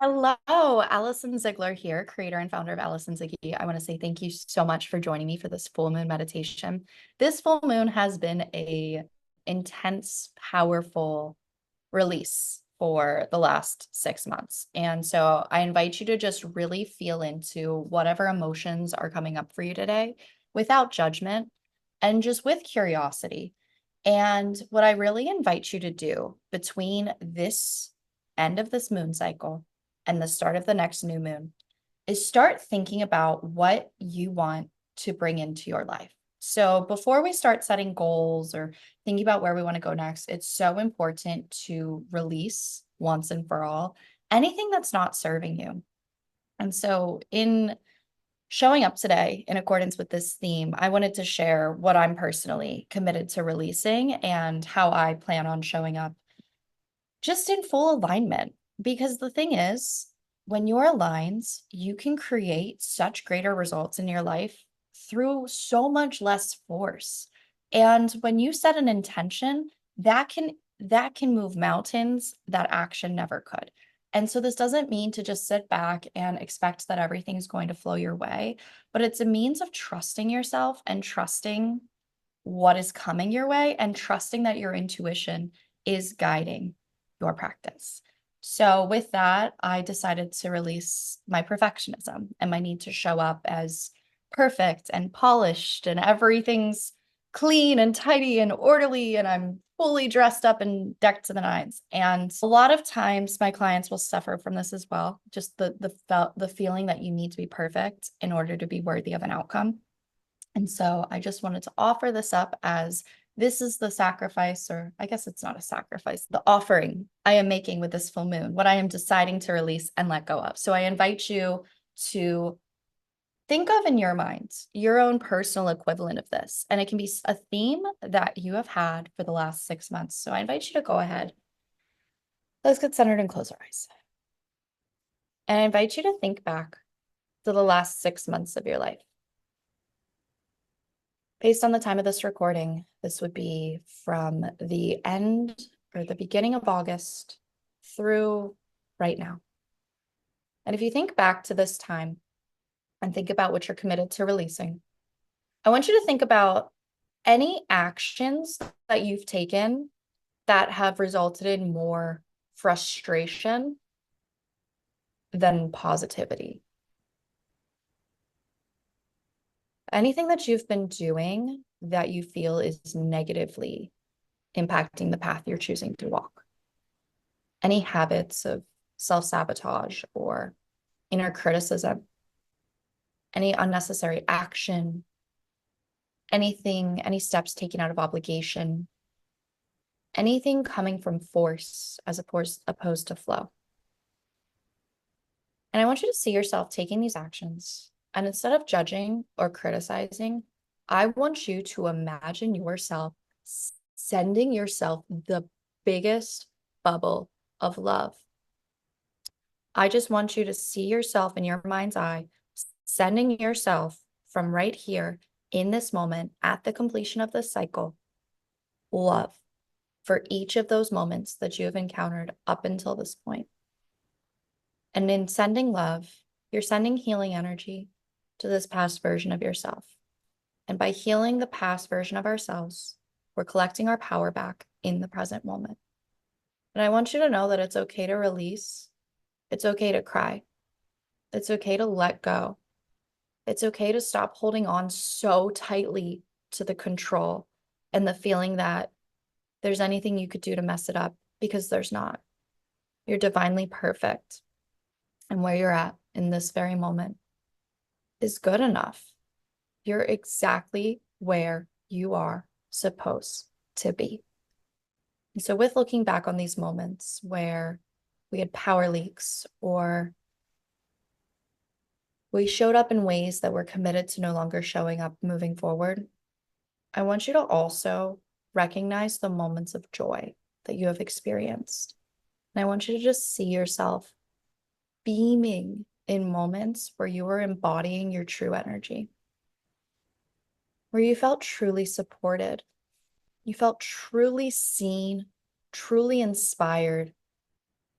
Hello, Allison Ziegler here, creator and founder of Allison Ziggy. I want to say thank you so much for joining me for this full moon meditation. This full moon has been a intense, powerful release for the last 6 months. And so I invite you to just really feel into whatever emotions are coming up for you today without judgment and just with curiosity. And what I really invite you to do between this end of this moon cycle and the start of the next new moon is start thinking about what you want to bring into your life. So before we start setting goals or thinking about where we want to go next, it's so important to release once and for all anything that's not serving you. And so in showing up today in accordance with this theme, I wanted to share what I'm personally committed to releasing and how I plan on showing up just in full alignment. Because the thing is, when you're aligned, you can create such greater results in your life through so much less force. And when you set an intention, that can move mountains that action never could. And so this doesn't mean to just sit back and expect that everything's going to flow your way, but it's a means of trusting yourself and trusting what is coming your way and trusting that your intuition is guiding your practice. So, with that, I decided to release my perfectionism and my need to show up as perfect and polished and everything's clean and tidy and orderly and I'm fully dressed up and decked to the nines. And a lot of times my clients will suffer from this as well, just the feeling that you need to be perfect in order to be worthy of an outcome. And so I just wanted to offer this up as this is the sacrifice, or I guess it's not a sacrifice, the offering I am making with this full moon, what I am deciding to release and let go of. So I invite you to think of in your mind your own personal equivalent of this. And it can be a theme that you have had for the last 6 months. So I invite you to go ahead. Let's get centered and close our eyes. And I invite you to think back to the last 6 months of your life. Based on the time of this recording, this would be from the end or the beginning of August through right now. And if you think back to this time and think about what you're committed to releasing, I want you to think about any actions that you've taken that have resulted in more frustration than positivity. Anything that you've been doing that you feel is negatively impacting the path you're choosing to walk. Any habits of self-sabotage or inner criticism, any unnecessary action, any steps taken out of obligation, anything coming from force as opposed to flow. And I want you to see yourself taking these actions. And instead of judging or criticizing, I want you to imagine yourself sending yourself the biggest bubble of love. I just want you to see yourself in your mind's eye, sending yourself from right here in this moment at the completion of this cycle, love for each of those moments that you have encountered up until this point. And in sending love, you're sending healing energy to this past version of yourself. And by healing the past version of ourselves, we're collecting our power back in the present moment. And I want you to know that it's okay to release. It's okay to cry. It's okay to let go. It's okay to stop holding on so tightly to the control and the feeling that there's anything you could do to mess it up, because there's not. You're divinely perfect. And where you're at in this very moment is good enough. You're exactly where you are supposed to be. And so with looking back on these moments where we had power leaks or we showed up in ways that we're committed to no longer showing up moving forward, I want you to also recognize the moments of joy that you have experienced. And I want you to just see yourself beaming in moments where you were embodying your true energy, where you felt truly supported, you felt truly seen, truly inspired,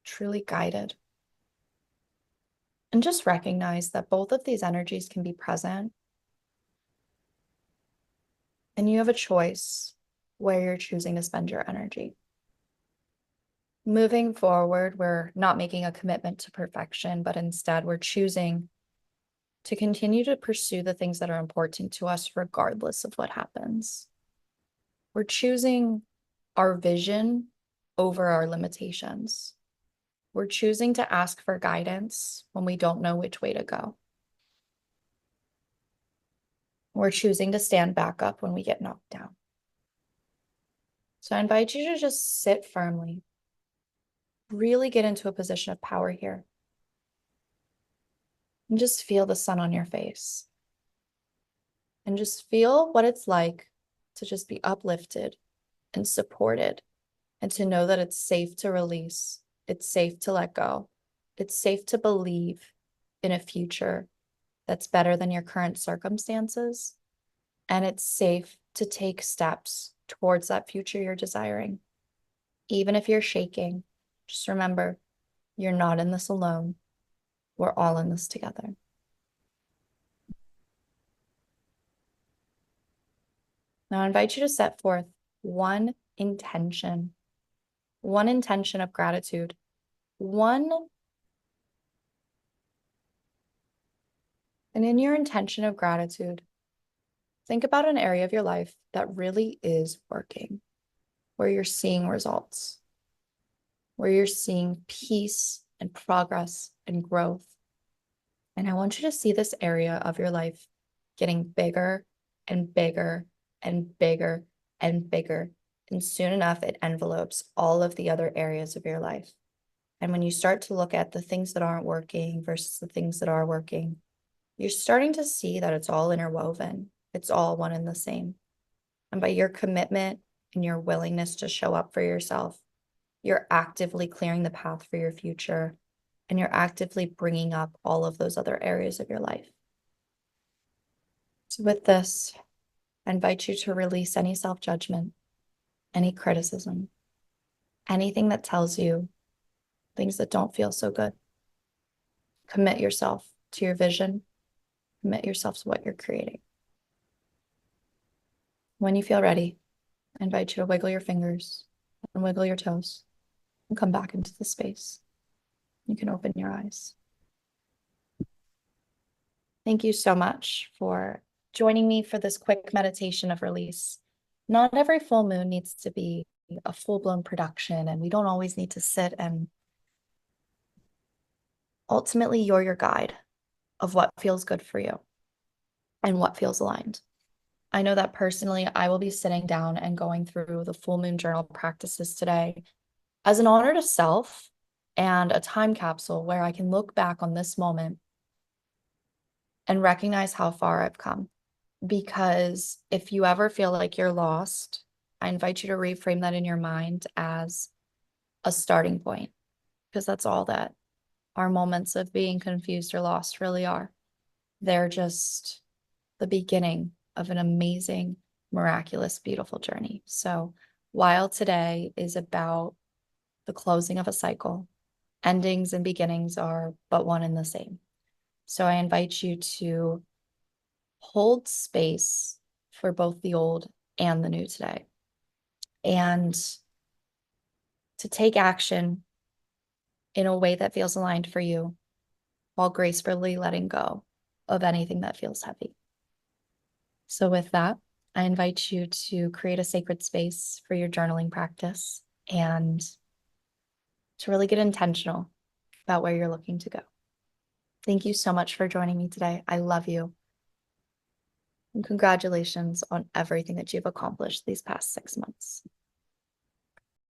truly guided. And just recognize that both of these energies can be present. And you have a choice where you're choosing to spend your energy. Moving forward, we're not making a commitment to perfection, but instead we're choosing to continue to pursue the things that are important to us regardless of what happens. We're choosing our vision over our limitations. We're choosing to ask for guidance when we don't know which way to go. We're choosing to stand back up when we get knocked down. So I invite you to just sit firmly, really get into a position of power here, and just feel the sun on your face. And just feel what it's like to just be uplifted and supported, and to know that it's safe to release, it's safe to let go, it's safe to believe in a future that's better than your current circumstances, and it's safe to take steps towards that future you're desiring. Even if you're shaking, just remember, you're not in this alone. We're all in this together. Now I invite you to set forth one intention of gratitude, and in your intention of gratitude, think about an area of your life that really is working, where you're seeing results, where you're seeing peace and progress and growth. And I want you to see this area of your life getting bigger and bigger and bigger and bigger. And soon enough, it envelopes all of the other areas of your life. And when you start to look at the things that aren't working versus the things that are working, you're starting to see that it's all interwoven. It's all one and the same. And by your commitment and your willingness to show up for yourself, you're actively clearing the path for your future, and you're actively bringing up all of those other areas of your life. So with this, I invite you to release any self-judgment, any criticism, anything that tells you things that don't feel so good. Commit yourself to your vision. Commit yourself to what you're creating. When you feel ready, I invite you to wiggle your fingers and wiggle your toes and come back into the space. You can open your eyes. Thank you so much for joining me for this quick meditation of release. Not every full moon needs to be a full-blown production, and we don't always need to sit, and ultimately you're your guide of what feels good for you and what feels aligned. I know that personally, I will be sitting down and going through the full moon journal practices today as an honor to self and a time capsule where I can look back on this moment and recognize how far I've come. Because if you ever feel like you're lost, I invite you to reframe that in your mind as a starting point, because that's all that our moments of being confused or lost really are. They're just the beginning of an amazing, miraculous, beautiful journey. So while today is about the closing of a cycle, endings and beginnings are but one and the same. So I invite you to hold space for both the old and the new today, and to take action in a way that feels aligned for you while gracefully letting go of anything that feels heavy. So with that, I invite you to create a sacred space for your journaling practice and to really get intentional about where you're looking to go. Thank you so much for joining me today. I love you. And congratulations on everything that you've accomplished these past 6 months.